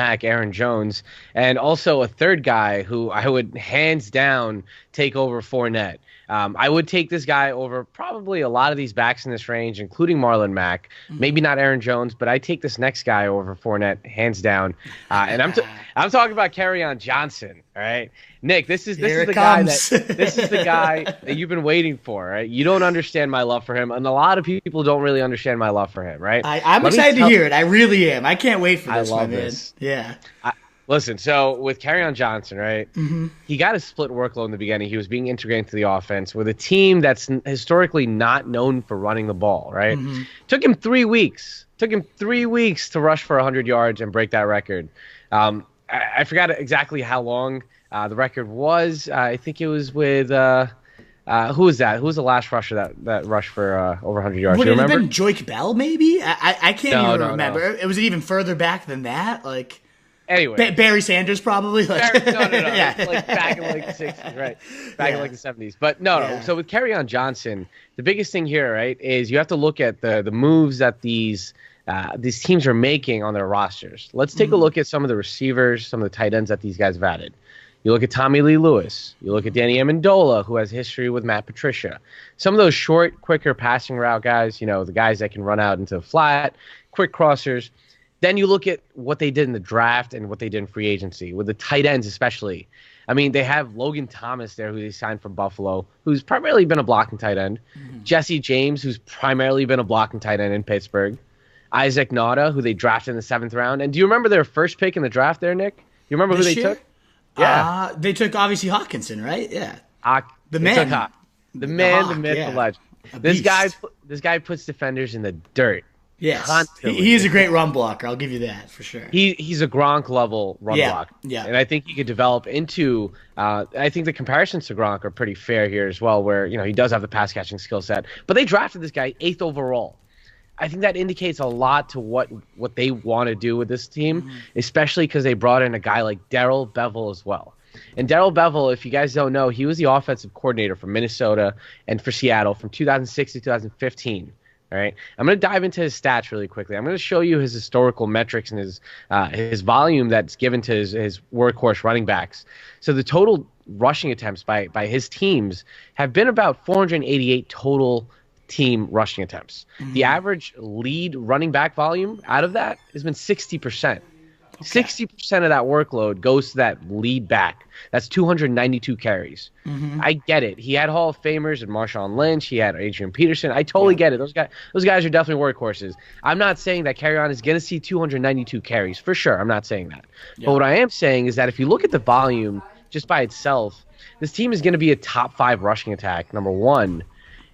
Mack, Aaron Jones, and also a third guy who I would hands down take over Fournette. I would take this guy over probably a lot of these backs in this range, including Marlon Mack. Maybe not Aaron Jones, but I take this next guy over Fournette hands down. And I'm talking about Kerryon Johnson. All right, Nick, this is the guy that you've been waiting for. Right, you don't understand my love for him, and a lot of people don't really understand my love for him. Right, I'm excited to hear it. I really am. I can't wait for this, I love my man. this. Yeah. Listen, so with Kerryon Johnson, right, he got a split workload in the beginning. He was being integrated into the offense with a team that's historically not known for running the ball, right? Took him 3 weeks. Took him 3 weeks to rush for 100 yards and break that record. I forgot exactly how long the record was. I think it was with who was that? Who was the last rusher that rushed for over 100 yards? Would you it have remember? been Joik Bell, maybe? I can't even remember. No. It was even further back than that? Like... Anyway, Barry Sanders probably. No. Yeah. Like back in like the 60s, right? Back in like the 70s. But no. So with Kerryon Johnson, the biggest thing here, right, is you have to look at the moves that these teams are making on their rosters. Let's take a look at some of the receivers, some of the tight ends that these guys have added. You look at Tommy Lee Lewis. You look at Danny Amendola, who has history with Matt Patricia. Some of those short, quicker passing route guys, the guys that can run out into the flat, quick crossers. Then you look at what they did in the draft and what they did in free agency, with the tight ends especially. I mean, they have Logan Thomas there, who they signed from Buffalo, who's primarily been a blocking tight end. Jesse James, who's primarily been a blocking tight end in Pittsburgh. Isaac Nauta, who they drafted in the 7th round. And do you remember their first pick in the draft there, Nick? You remember who they took? Yeah. They took, obviously, Hawkinson, right? Yeah. The man. The myth, the legend. This guy puts defenders in the dirt. Yes, he is a great run blocker. I'll give you that for sure. He's a Gronk level run blocker. Yeah, and I think he could develop into. I think the comparisons to Gronk are pretty fair here as well, where he does have the pass catching skill set. But they drafted this guy 8th overall. I think that indicates a lot to what they want to do with this team, especially because they brought in a guy like Darrell Bevell as well. And Darrell Bevell, if you guys don't know, he was the offensive coordinator for Minnesota and for Seattle from 2006 to 2015. All right, I'm going to dive into his stats really quickly. I'm going to show you his historical metrics and his volume that's given to his workhorse running backs. So the total rushing attempts by his teams have been about 488 total team rushing attempts. The average lead running back volume out of that has been 60%. 60% of that workload goes to that lead back. That's 292 carries. I get it. He had Hall of Famers and Marshawn Lynch. He had Adrian Peterson. I totally get it. Those guys are definitely workhorses. I'm not saying that Kerryon is going to see 292 carries. For sure, I'm not saying that. But what I am saying is that if you look at the volume just by itself, this team is going to be a top 5 rushing attack, number one.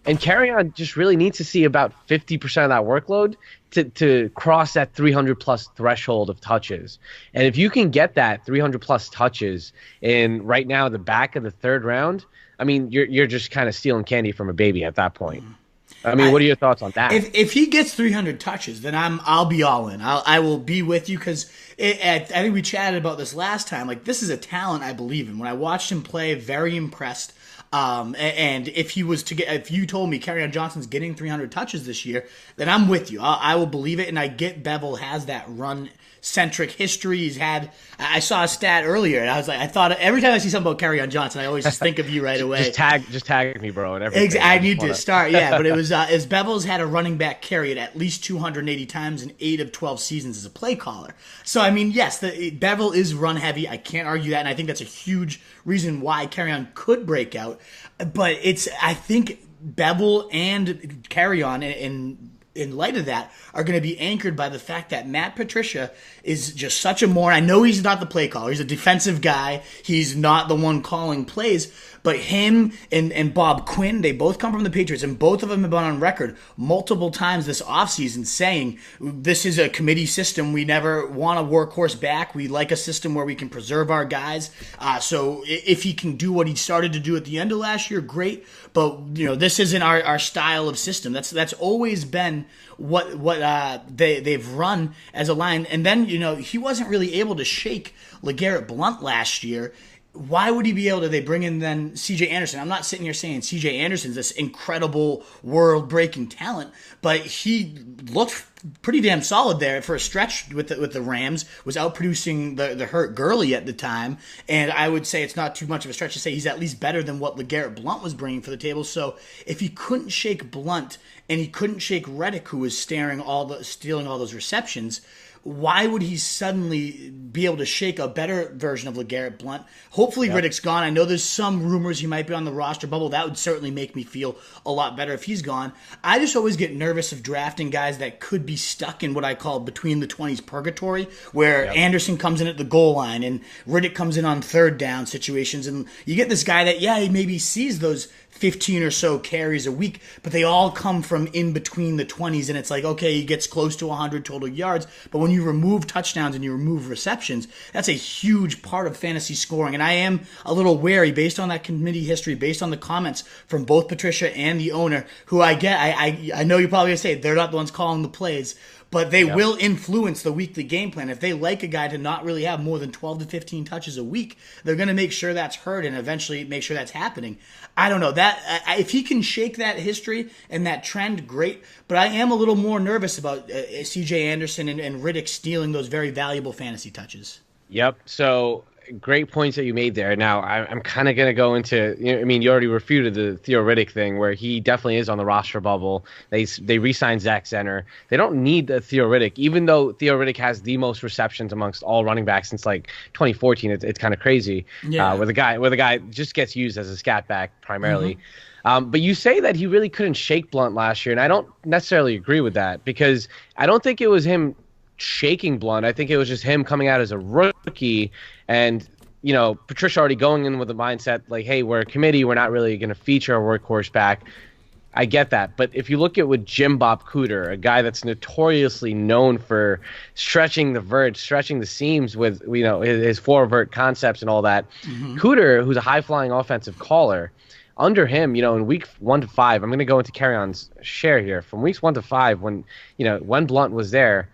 And Kerryon just really needs to see about 50% of that workload to cross that 300-plus threshold of touches. And if you can get that 300-plus touches in right now the back of the 3rd round, I mean, you're just kind of stealing candy from a baby at that point. I mean, what are your thoughts on that? If he gets 300 touches, then I'll be all in. I will be with you because I think we chatted about this last time. Like, this is a talent I believe in. When I watched him play, very impressed. And if you told me Kerryon Johnson's getting 300 touches this year, then I'm with you. I will believe it, and I get Bevell has that run-centric history. He's had. I saw a stat earlier, and I thought every time I see something about Kerryon Johnson, I always just think of you right away. Just tag me, bro. And everything. I need to start, yeah. But it was Bevell's had a running back carried at least 280 times in 8 of 12 seasons as a play caller. So I mean, yes, Bevell is run heavy. I can't argue that, and I think that's a huge reason why Kerryon could break out. But I think Bevell and Kerryon in light of that are going to be anchored by the fact that Matt Patricia is just such a moron. I know he's not the play caller. He's a defensive guy. He's not the one calling plays. But him and Bob Quinn, they both come from the Patriots, and both of them have been on record multiple times this offseason saying this is a committee system. We never want a workhorse back. We like a system where we can preserve our guys. So if he can do what he started to do at the end of last year, great. But this isn't our style of system. That's always been what they've run as a line. And then he wasn't really able to shake LeGarrette Blount last year why would he be able to? They bring in then C.J. Anderson. I'm not sitting here saying C.J. Anderson's this incredible world-breaking talent, but he looked pretty damn solid there for a stretch with the Rams. Was outproducing the hurt Gurley at the time, and I would say it's not too much of a stretch to say he's at least better than what LeGarrette Blount was bringing for the table. So if he couldn't shake Blount and he couldn't shake Reddick, who was stealing all those receptions, why would he suddenly be able to shake a better version of LeGarrette Blount? Hopefully Riddick's gone. I know there's some rumors he might be on the roster bubble. That would certainly make me feel a lot better if he's gone. I just always get nervous of drafting guys that could be stuck in what I call between the 20s purgatory, where Anderson comes in at the goal line and Riddick comes in on third down situations. And you get this guy that, he maybe sees those 15 or so carries a week, but they all come from in between the 20s, and it's like, okay, he gets close to 100 total yards, but when you remove touchdowns and you remove receptions, that's a huge part of fantasy scoring. And I am a little wary based on that committee history, based on the comments from both Patricia and the owner, who I know you're probably going to say they're not the ones calling the plays, but they will influence the weekly game plan. If they like a guy to not really have more than 12 to 15 touches a week, they're going to make sure that's heard and eventually make sure that's happening. I don't know. If he can shake that history and that trend, great. But I am a little more nervous about C.J. Anderson and Riddick stealing those very valuable fantasy touches. Yep. So great points that you made there. Now, I'm kind of going to go into, you already refuted the Theo Riddick thing, where he definitely is on the roster bubble. They re-signed Zach Zenner. They don't need the Theo Riddick, even though Theo Riddick has the most receptions amongst all running backs since like 2014. It's kind of crazy. Where the guy just gets used as a scat back primarily. Mm-hmm. But you say that he really couldn't shake Blount last year, and I don't necessarily agree with that, because I don't think it was him shaking Blount. I think it was just him coming out as a rookie, and Patricia already going in with the mindset like, hey, we're a committee, we're not really going to feature a workhorse back. I get that, but if you look at with Jim Bob Cooter, a guy that's notoriously known for stretching the verge, stretching the seams with his four vert concepts and all that, Cooter, who's a high flying offensive caller, under him, in week 1 to 5, I'm going to go into Kerryon's share here. From weeks 1 to 5, when Blount was there,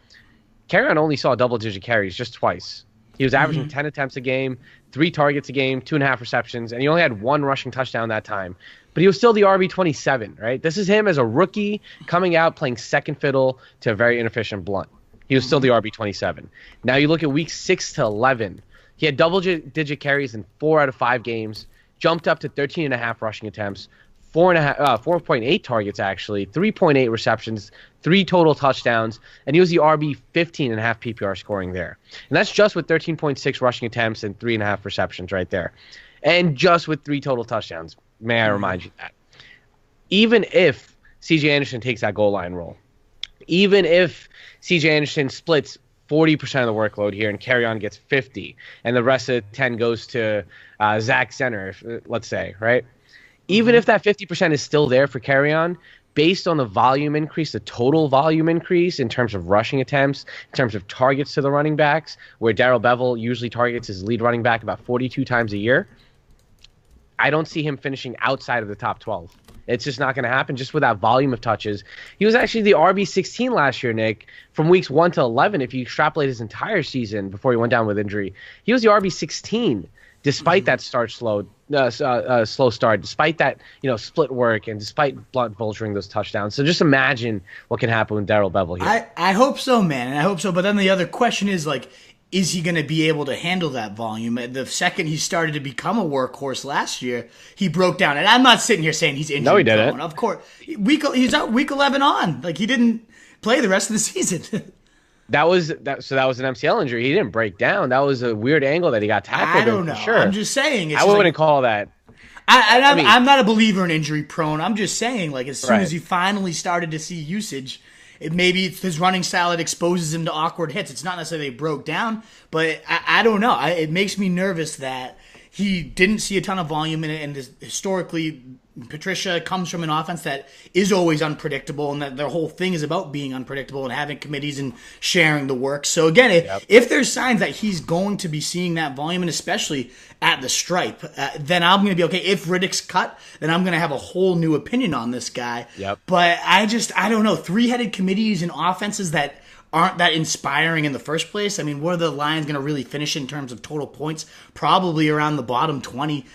Kerryon only saw double-digit carries just twice. He was averaging 10 attempts a game, 3 targets a game, 2.5 receptions, and he only had 1 rushing touchdown that time. But he was still the RB27, right? This is him as a rookie coming out playing second fiddle to a very inefficient Blount. He was still the RB27. Now you look at weeks 6 to 11. He had double-digit carries in 4 out of 5 games, jumped up to 13.5 rushing attempts, 4.8 targets actually, 3.8 receptions, 3 total touchdowns, and he was the RB 15.5 PPR scoring there. And that's just with 13.6 rushing attempts and 3.5 receptions right there. And just with 3 total touchdowns, may I remind you that. Even if C.J. Anderson takes that goal line role, even if C.J. Anderson splits 40% of the workload here and Kerryon gets 50, and the rest of the 10 goes to Zach Zenner, let's say, right? Even if that 50% is still there for Kerryon, based on the volume increase, the total volume increase in terms of rushing attempts, in terms of targets to the running backs, where Darrell Bevel usually targets his lead running back about 42 times a year, I don't see him finishing outside of the top 12. It's just not going to happen just with that volume of touches. He was actually the RB16 last year, Nick, from weeks 1 to 11. If you extrapolate his entire season before he went down with injury, he was the RB16. Despite that slow start, despite that split work, and despite Blount vulturing those touchdowns. So just imagine what can happen with Darrell Bevel here. I hope so, man, and I hope so. But then the other question is, like, is he going to be able to handle that volume? The second he started to become a workhorse last year, he broke down. And I'm not sitting here saying he's injury prone. No, he didn't. Of course, he's out week 11 on. Like, he didn't play the rest of the season. That was an MCL injury. He didn't break down. That was a weird angle that he got tackled. I don't know. Sure. I'm just saying. I wouldn't call that. I'm not a believer in injury prone. I'm just saying, like, as soon as he finally started to see usage, maybe it's his running style that exposes him to awkward hits. It's not necessarily they broke down, but I don't know. It makes me nervous that he didn't see a ton of volume in it, and historically, Patricia comes from an offense that is always unpredictable, and that their whole thing is about being unpredictable and having committees and sharing the work. So again, if there's signs that he's going to be seeing that volume, and especially at the stripe, then I'm going to be okay. If Riddick's cut, then I'm going to have a whole new opinion on this guy. Yep. But I don't know. 3-headed committees and offenses that aren't that inspiring in the first place. I mean, where are the Lions going to really finish in terms of total points? Probably around the bottom 20.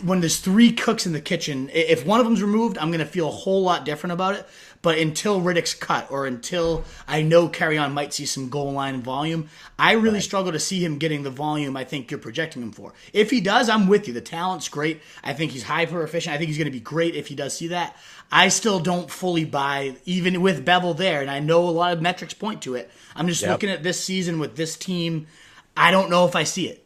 When there's 3 cooks in the kitchen, if one of them's removed, I'm going to feel a whole lot different about it. But until Riddick's cut, or until I know Kerryon might see some goal line volume, I really struggle to see him getting the volume I think you're projecting him for. If he does, I'm with you. The talent's great. I think he's hyper efficient. I think he's going to be great if he does see that. I still don't fully buy, even with Bevel there, and I know a lot of metrics point to it. I'm just looking at this season with this team. I don't know if I see it.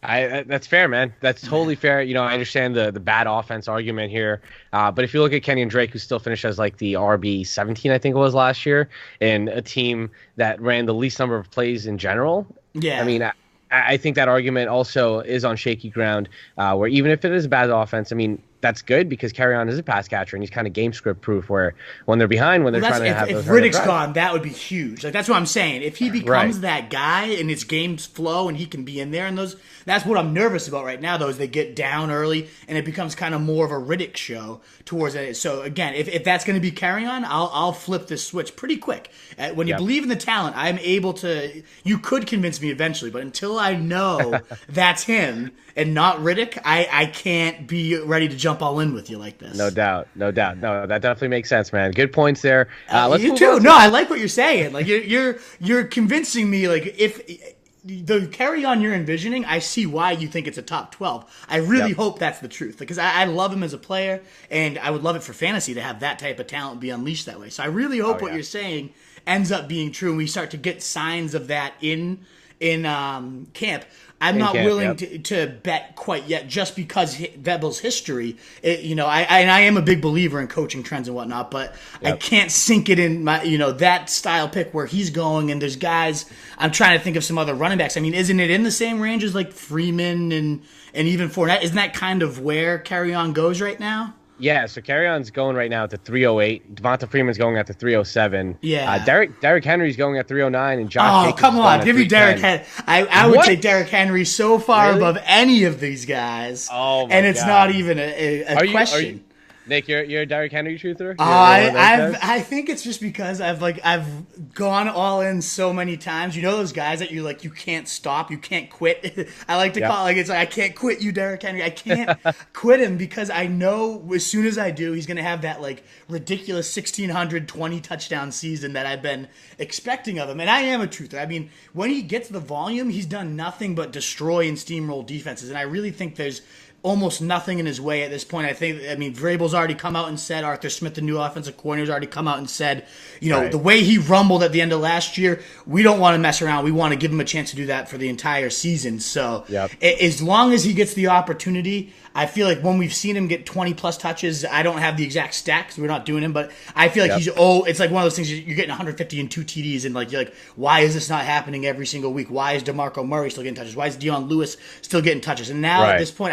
That's fair, man. That's totally fair. You know, I understand the bad offense argument here, but if you look at Kenyon Drake, who still finished as like the RB 17, I think it was last year, and a team that ran the least number of plays in general. Yeah, I mean, I think that argument also is on shaky ground. Where even if it is a bad offense, I mean, that's good because Kerryon is a pass catcher and he's kind of game script proof. Where when they're behind, when they're trying to have if Riddick's gone, that would be huge. Like that's what I'm saying. If he becomes that guy and his games flow and he can be in there and those, that's what I'm nervous about right now. Though, is they get down early and it becomes kind of more of a Riddick show towards it. So again, if that's going to be Kerryon, I'll flip this switch pretty quick. When you believe in the talent, I'm able to. You could convince me eventually, but until I know that's him and not Riddick, I can't be ready to jump all in with you like this. No doubt. No, that definitely makes sense, man. Good points there. You too. No, I like what you're saying. Like you're convincing me. Like if the Kerryon you're envisioning, I see why you think it's a top 12. I really hope that's the truth because I love him as a player, and I would love it for fantasy to have that type of talent be unleashed that way. So I really hope what you're saying ends up being true, and we start to get signs of that in camp. I'm not willing to bet quite yet, just because Vebbel's history. I am a big believer in coaching trends and whatnot, but I can't sink it in my, that style pick where he's going. And there's guys. I'm trying to think of some other running backs. I mean, isn't it in the same range as like Freeman and even Fournette? Isn't that kind of where Kerryon goes right now? Yeah, so Kerryon's going right now at the 308. Devonta Freeman's going at the 307. Yeah. Derrick Henry's going at 309, and Josh Jacobs come on. Give me Derrick Henry. I would take Derrick Henry so far above any of these guys. Oh, my And it's God. not even a question. Nick, you're a Derrick Henry truther? I think it's just because I've gone all in so many times. You know those guys that you can't stop, you can't quit. I like to call it I can't quit you, Derrick Henry. I can't quit him because I know as soon as I do, he's gonna have that ridiculous 1,620 touchdown season that I've been expecting of him. And I am a truther. I mean, when he gets the volume, he's done nothing but destroy and steamroll defenses. And I really think there's almost nothing in his way at this point. Vrabel's already come out and said, Arthur Smith, the new offensive coordinator, has already come out and said, the way he rumbled at the end of last year, we don't want to mess around. We want to give him a chance to do that for the entire season. So as long as he gets the opportunity, I feel like when we've seen him get 20-plus touches, I don't have the exact stat because we're not doing him, but I feel like it's like one of those things, you're getting 150 and 2 TDs, and you're like, why is this not happening every single week? Why is DeMarco Murray still getting touches? Why is Dion Lewis still getting touches? And now at this point,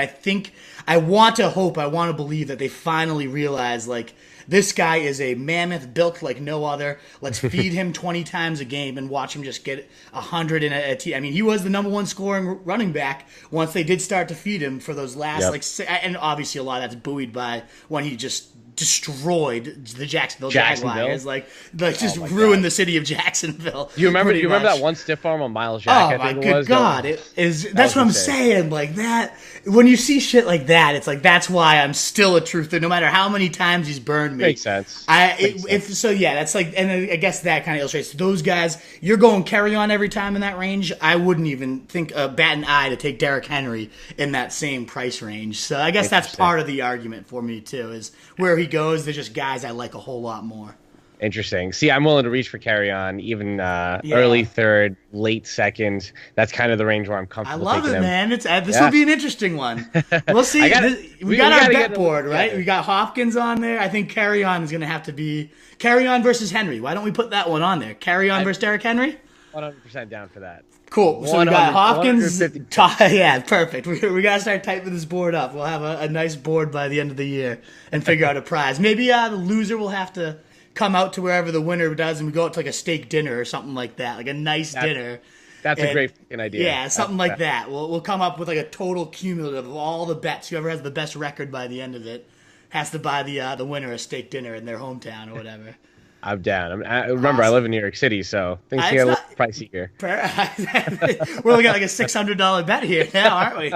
I want to believe that they finally realize, this guy is a mammoth built like no other. Let's feed him 20 times a game and watch him just get 100 in a team. I mean, he was the number one scoring running back once they did start to feed him for those last, and obviously a lot of that's buoyed by when he just destroyed the Jacksonville Jaguars, just ruined the city of Jacksonville. You remember that one stiff arm on Miles Jack? Oh my good God! That's what I'm saying. Like that, when you see shit like that, it's like that's why I'm still a truther, no matter how many times he's burned me. Makes sense. That's and I guess that kind of illustrates those guys. You're going Kerryon every time in that range. I wouldn't even think bat an eye to take Derrick Henry in that same price range. So I guess that's part of the argument for me too, is where he goes. There's just guys I like a whole lot more. Interesting. See, I'm willing to reach for Kerryon, even early third, late second. That's kind of the range where I'm comfortable. I love taking it, man. This will be an interesting one. We'll see. We got our bet board, right? We got Hopkins on there. I think Kerryon is going to have to be Kerryon versus Henry. Why don't we put that one on there? Kerryon versus Derrick Henry? 100% down for that. Cool. So we got Hopkins. Yeah, perfect. We got to start typing this board up. We'll have a nice board by the end of the year and figure out a prize. Maybe the loser will have to come out to wherever the winner does, and we go out to a steak dinner or something like that, like a nice dinner. That's a great idea. Yeah, something like that. We'll come up with a total cumulative of all the bets. Whoever has the best record by the end of it has to buy the winner a steak dinner in their hometown or whatever. I'm down. Remember, I live in New York City, so things get a little pricey here. We're looking at like a $600 bet here now, aren't we?